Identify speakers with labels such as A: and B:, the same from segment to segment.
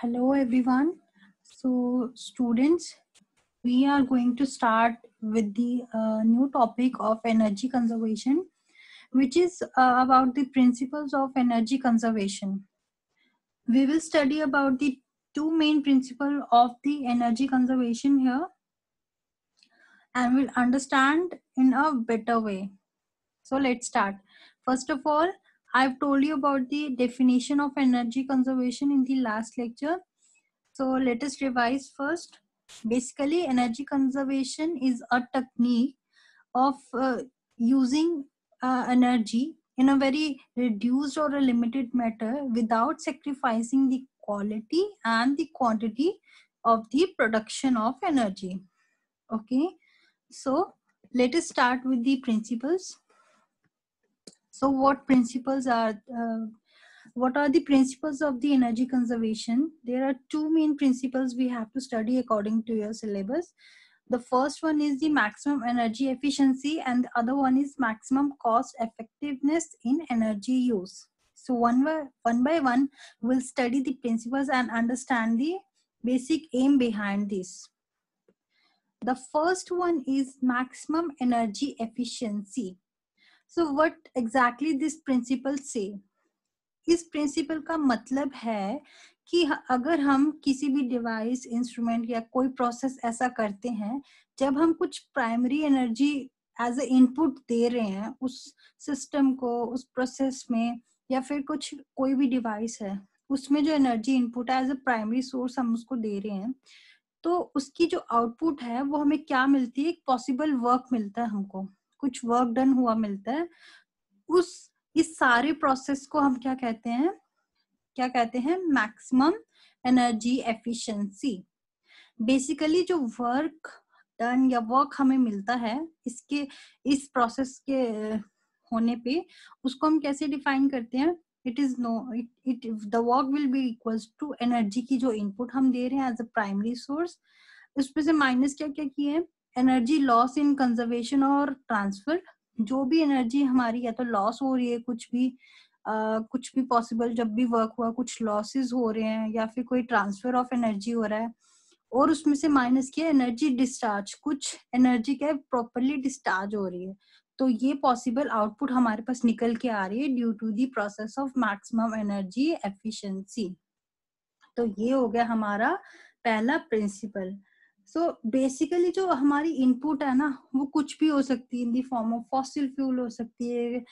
A: Hello everyone. So students, we are going to start with the new topic of energy conservation, which is about the principles of energy conservation. We will study about the two main principles of the energy conservation here and will understand in a better way. So let's start. First of all, I've told you about the definition of energy conservation in the last lecture. So let us revise first. Basically, energy conservation is a technique of using energy in a very reduced or a limited manner without sacrificing the quality and the quantity of the production of energy. Okay, so let us start with the principles. So what principles are what are the principles of the energy conservation? There are two main principles we have to study according to your syllabus. The first one is the maximum energy efficiency and the other one is maximum cost effectiveness in energy use. So one by one, we'll study the principles and understand the basic aim behind this. The first one is maximum energy efficiency. So what exactly this principle say? इस principal का मतलब है कि अगर हम किसी भी device instrument या कोई प्रोसेस ऐसा करते हैं जब हम कुछ primary energy as a input दे रहे हैं उस सिस्टम को उस प्रोसेस में या फिर कुछ कोई भी डिवाइस है उसमें जो एनर्जी इनपुट है एज ए प्राइमरी सोर्स हम उसको दे रहे हैं तो उसकी जो आउटपुट है वो हमें क्या मिलती है एक पॉसिबल वर्क मिलता है हमको कुछ वर्क डन हुआ मिलता है उस इस सारे प्रोसेस को हम क्या कहते हैं मैक्सिमम एनर्जी एफिशिएंसी बेसिकली जो वर्क डन या वर्क हमें मिलता है इसके इस प्रोसेस के होने पे उसको हम कैसे डिफाइन करते हैं it the work will be equals to energy की जो इनपुट हम दे रहे हैं एज अ प्राइमरी सोर्स उसमें से माइनस क्या क्या किए एनर्जी लॉस इन कंजर्वेशन और ट्रांसफर जो भी एनर्जी हमारी या तो लॉस हो रही है कुछ भी पॉसिबल जब भी वर्क हुआ कुछ लॉसेस हो रहे हैं या फिर कोई ट्रांसफर ऑफ एनर्जी हो रहा है और उसमें से माइनस किया एनर्जी डिस्चार्ज कुछ एनर्जी क्या प्रॉपरली डिस्चार्ज हो रही है तो ये पॉसिबल आउटपुट हमारे पास निकल के आ रही है due to the process of maximum energy efficiency तो ये हो गया हमारा पहला प्रिंसिपल सो बेसिकली जो हमारी इनपुट है ना वो कुछ भी हो सकती है in the form of fossil fuel हो सकती है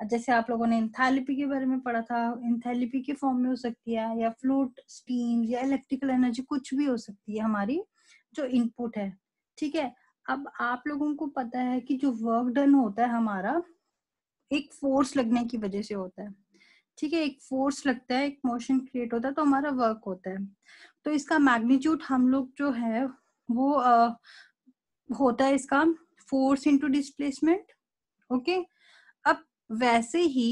A: जैसे आप लोगों ने एंथैल्पी के बारे में पढ़ा था एंथैल्पी के फॉर्म में हो सकती है या फ्लूइड स्टीम या इलेक्ट्रिकल एनर्जी कुछ भी हो सकती है हमारी जो इनपुट है ठीक है अब आप लोगों को पता है कि जो वर्क डन होता है हमारा एक फोर्स लगने की वजह से होता है ठीक है एक फोर्स लगता है एक मोशन क्रिएट होता है तो हमारा वर्क होता है तो इसका मैग्नीट्यूड हम लोग जो है वो होता है इसका फोर्स इनटू डिस्प्लेसमेंट ओके अब वैसे ही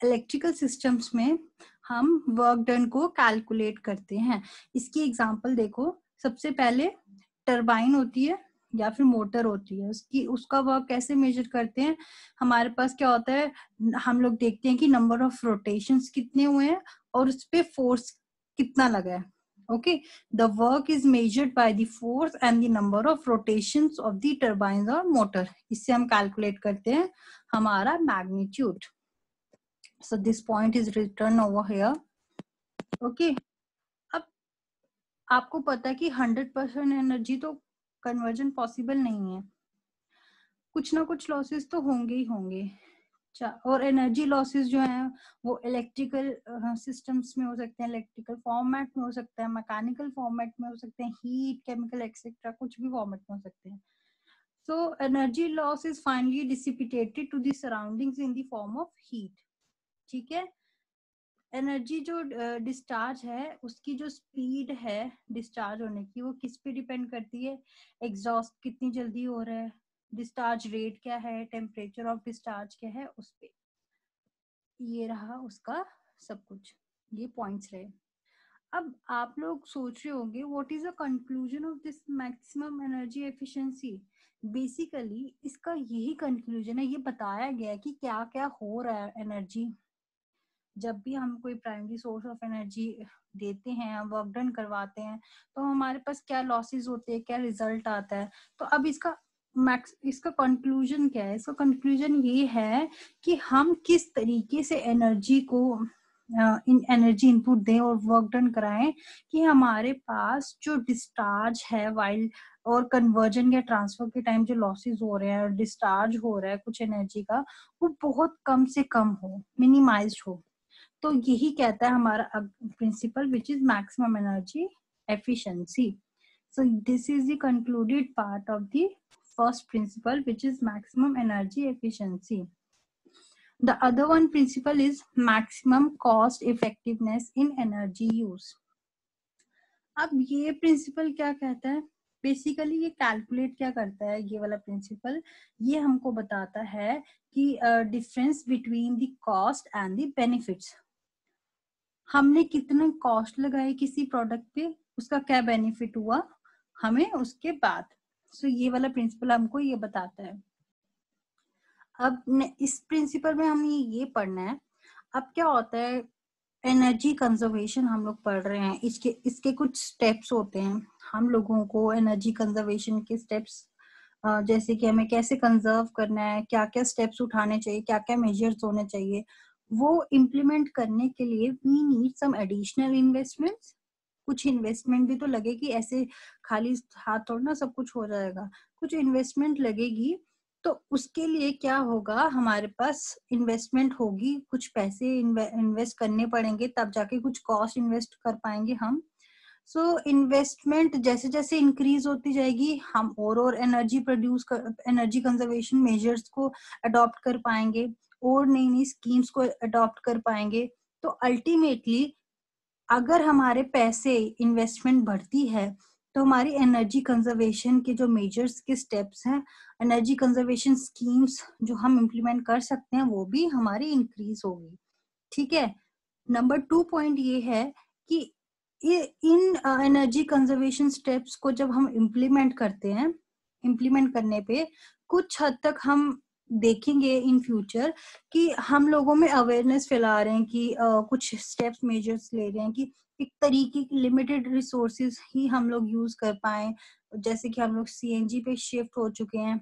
A: इलेक्ट्रिकल सिस्टम्स में हम वर्क डन को कैलकुलेट करते हैं इसकी एग्जांपल देखो सबसे पहले टरबाइन होती है या फिर मोटर होती है उसका वर्क कैसे मेजर करते हैं हमारे पास क्या होता है हम लोग देखते हैं कि नंबर ऑफ रोटेशंस कितने हुए हैं और उस पे फोर्स कितना लगा है okay the work is measured by the force and the number of rotations of the turbines or motor इससे हम कैलकुलेट करते हैं हमारा magnitude so this point is written over here okay अब आपको पता है कि 100% एनर्जी तो कन्वर्जन पॉसिबल नहीं है कुछ ना कुछ लॉसेस तो होंगे ही होंगे और एनर्जी लॉसेस जो हैं वो इलेक्ट्रिकल सिस्टम्स में हो सकते हैं इलेक्ट्रिकल फॉर्मेट में हो सकता है मैकेनिकल फॉर्मेट में हो सकते हैं हीट केमिकल एक्सेट्रा कुछ भी फॉर्मेट में हो सकते हैं so energy loss is finally dissipated to the surroundings in the form of heat ठीक है एनर्जी जो डिस्चार्ज है उसकी जो स्पीड है डिस्चार्ज होने की वो किस पे डिपेंड करती है एग्जॉस्ट कितनी जल्दी हो रहा है डिस्चार्ज रेट क्या है टेम्परेचर ऑफ डिस्चार्ज क्या है उस पे ये रहा उसका सब कुछ ये पॉइंट्स रहे अब आप लोग सोच रहे होंगे what is the conclusion of this maximum energy efficiency basically इसका यही कंक्लूजन है ये बताया गया है कि क्या क्या हो रहा है एनर्जी जब भी हम कोई प्राइमरी सोर्स ऑफ एनर्जी देते हैं, वर्क डन करवाते हैं, तो हमारे पास क्या लॉसेस होते हैं, क्या रिजल्ट आता है। तो अब इसका कंक्लूजन क्या है? इसका कंक्लूजन ये है कि हम किस तरीके से एनर्जी को एनर्जी इनपुट दें और वर्क डन कराएं कि हमारे पास जो डिस्चार्ज है वाइल और कन्वर्जन या ट्रांसफर के टाइम जो लॉसेस हो रहे हैं और डिस्चार्ज हो रहा है कुछ एनर्जी का, वो बहुत कम से कम हो, मिनिमाइज्ड हो। तो यही कहता है हमारा principal which is maximum energy efficiency. So this is the concluded part of the first principle, which is maximum energy efficiency. The other one principle is maximum cost effectiveness in energy use. अब ये principal क्या कहता है? Basically ये calculate क्या करता है, ये वाला प्रिंसिपल ये हमको बताता है कि difference between the cost and the benefits. हमने कितना कॉस्ट लगाई किसी प्रोडक्ट पे, उसका क्या बेनिफिट हुआ हमें उसके बाद. सो ये वाला प्रिंसिपल हमको ये बताता है. अब इस प्रिंसिपल में हमें ये पढ़ना है. अब क्या होता है, एनर्जी कंजर्वेशन हम लोग पढ़ रहे हैं, इसके कुछ स्टेप्स होते हैं. हम लोगों को एनर्जी कंजर्वेशन के स्टेप्स, जैसे कि हमें कैसे कंजर्व करना है, क्या क्या स्टेप्स उठाने चाहिए, क्या क्या मेजर्स होने चाहिए, वो इम्प्लीमेंट करने के लिए we need some additional investments. कुछ इन्वेस्टमेंट भी तो लगेगी, ऐसे खाली हाथ थोड़ा ना सब कुछ हो जाएगा, कुछ इन्वेस्टमेंट लगेगी. तो उसके लिए क्या होगा, हमारे पास इन्वेस्टमेंट होगी, कुछ पैसे इन्वेस्ट करने पड़ेंगे, तब जाके कुछ कॉस्ट इन्वेस्ट कर पाएंगे हम. सो इन्वेस्टमेंट जैसे जैसे इंक्रीज होती जाएगी, हम और एनर्जी कंजर्वेशन मेजर्स को अडॉप्ट कर पाएंगे और नई नई स्कीम्स को अडॉप्ट कर पाएंगे. तो अल्टीमेटली अगर हमारे पैसे इन्वेस्टमेंट बढ़ती है तो हमारी एनर्जी कंजर्वेशन के जो मेजर्स के स्टेप्स हैं, एनर्जी कंजर्वेशन स्कीम्स जो हम इम्प्लीमेंट कर सकते हैं, वो भी हमारी इंक्रीज होगी. ठीक है. नंबर 2 पॉइंट ये है कि इन एनर्जी कंजर्वेशन स्टेप्स को जब हम इम्प्लीमेंट करते हैं, इम्प्लीमेंट करने पे कुछ हद तक हम देखेंगे इन फ्यूचर कि हम लोगों में अवेयरनेस फैला रहे हैं कि कुछ स्टेप्स मेजर्स ले रहे हैं कि एक तरीके की लिमिटेड रिसोर्सेज ही हम लोग यूज कर पाए, जैसे कि हम लोग सीएनजी पे शिफ्ट हो चुके हैं,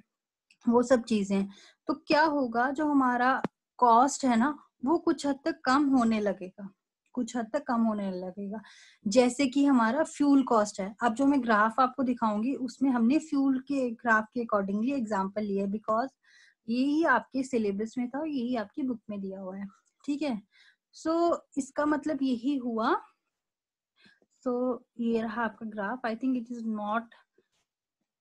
A: वो सब चीजें. तो क्या होगा, जो हमारा कॉस्ट है ना, वो कुछ हद तक कम होने लगेगा, कुछ हद तक कम होने लगेगा. जैसे कि हमारा फ्यूल कॉस्ट है. अब जो मैं ग्राफ आपको दिखाऊंगी उसमें हमने फ्यूल के ग्राफ के अकॉर्डिंगली एग्जांपल लिया, बिकॉज यही आपके सिलेबस में था और यही आपकी बुक में दिया हुआ है. ठीक है. सो इसका मतलब यही हुआ. सो ये रहा आपका graph. I think it is not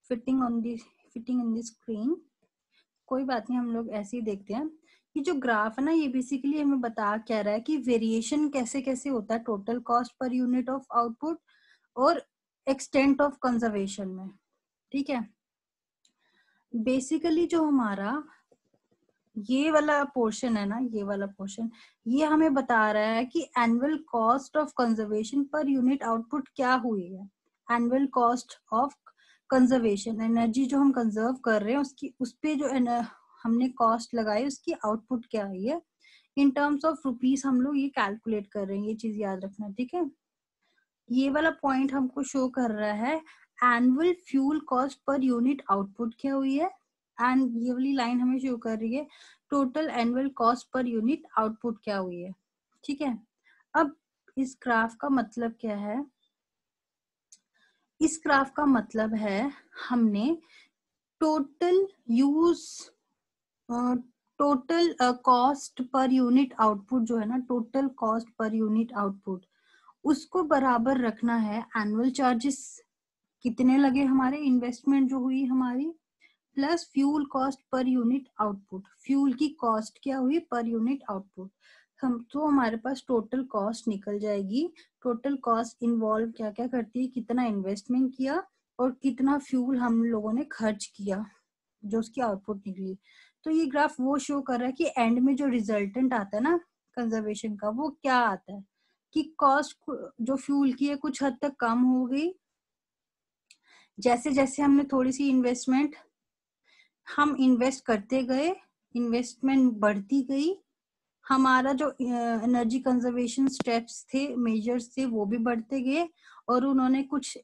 A: fitting in the screen. कोई बात नहीं, हम लोग ऐसे ही देखते हैं. ये जो ग्राफ है ना, ये बेसिकली हमें बता क्या रहा है कि वेरिएशन कैसे कैसे होता है total cost per unit of output और एक्सटेंट ऑफ कंजर्वेशन में. ठीक है. बेसिकली जो हमारा ये वाला पोर्शन है ना, ये वाला पोर्शन ये हमें बता रहा है कि annual cost of conservation per unit output क्या हुई है. Annual cost of conservation, energy जो हम कंजर्व कर रहे हैं उसकी, उस पे जो हमने कॉस्ट लगाई उसकी आउटपुट क्या आई है. इन टर्म्स ऑफ रुपीस हम लोग ये कैलकुलेट कर रहे हैं, ये चीज याद रखना. ठीक है. ये वाला पॉइंट हमको शो कर रहा है annual fuel cost per unit output क्या हुई है, एंड ये वाली लाइन हमें शो कर रही है total annual cost per unit output क्या हुई है. ठीक है. अब इस ग्राफ का मतलब क्या है, इस ग्राफ का मतलब है हमने total use, total cost per unit output जो है ना, total cost per unit output, उसको बराबर रखना है एनुअल चार्जेस कितने लगे हमारे, इन्वेस्टमेंट जो हुई हमारी, plus fuel cost per unit output, fuel की कॉस्ट क्या हुई पर यूनिट आउटपुट. हम तो हमारे पास टोटल कॉस्ट निकल जाएगी. टोटल कॉस्ट इन्वॉल्व क्या क्या करती है, कितना इन्वेस्टमेंट किया और कितना फ्यूल हम लोगों ने खर्च किया, जो उसकी आउटपुट निकली. तो ये ग्राफ वो शो कर रहा है कि एंड में जो रिजल्टेंट आता है ना कंजर्वेशन का, वो क्या आता है कि कॉस्ट जो फ्यूल की है कुछ हद तक कम हो गई. जैसे जैसे हमने थोड़ी सी हम इन्वेस्ट करते गए, इन्वेस्टमेंट बढ़ती गई, हमारा जो एनर्जी कंजर्वेशन स्टेप्स थे, मेजर्स थे, वो भी बढ़ते गए और उन्होंने कुछ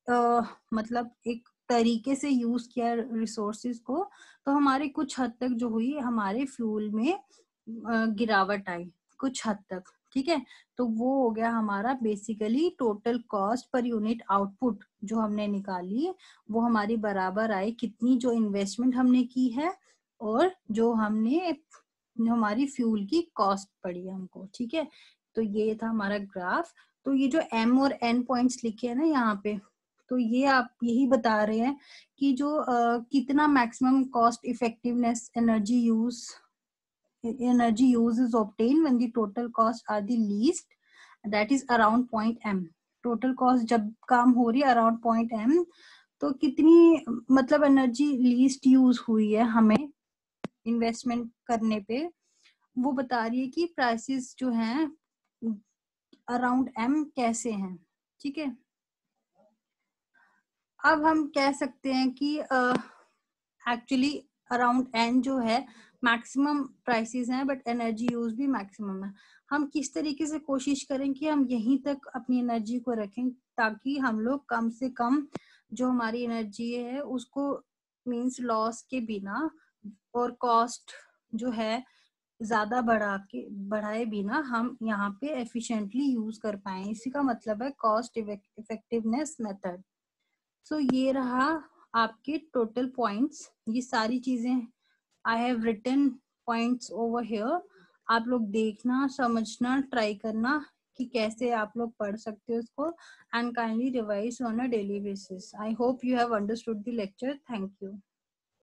A: मतलब एक तरीके से यूज किया रिसोर्सेज को, तो हमारे कुछ हद तक जो हुई हमारे फ्यूल में गिरावट आई कुछ हद तक, ठीक है। तो वो हो गया हमारा basically total cost per unit output जो हमने निकाली वो हमारी बराबर आई कितनी जो इन्वेस्टमेंट हमने की है और जो हमने जो हमारी फ्यूल की कॉस्ट पड़ी हमको, ठीक है। तो ये था हमारा ग्राफ। तो ये जो एम और एन पॉइंट्स लिखे हैं ना यहाँ पे, तो ये आप यही बता रहे हैं कि जो कितना maximum cost effectiveness energy use is obtained when the total costs are the least, that is around point m। total cost जब काम हो रही है अराउंड पॉइंट m, तो कितनी मतलब एनर्जी लीस्ट यूज हुई है हमें इन्वेस्टमेंट करने पे, वो बता रही है कि प्राइसेस जो हैं अराउंड m कैसे हैं, ठीक है। अब हम कह सकते हैं कि एक्चुअली अराउंड n जो है मैक्सिमम प्राइसेस हैं बट एनर्जी यूज भी मैक्सिमम है। हम किस तरीके से कोशिश करें कि हम यहीं तक अपनी एनर्जी को रखें ताकि हम लोग कम से कम जो हमारी एनर्जी है उसको मींस लॉस के बिना और कॉस्ट जो है ज्यादा बढ़ाए बिना हम यहाँ पे एफिशिएंटली यूज कर पाए। इसी का मतलब है कॉस्ट इफेक्टिवनेस मेथड। सो ये रहा आपके टोटल पॉइंट्स, ये सारी चीजें I have written points over here. आप लोग देखना, समझना, ट्राई करना कि कैसे आप लोग पढ़ सकते हो इसको and kindly revise on a daily basis. I hope you have understood the lecture. Thank you.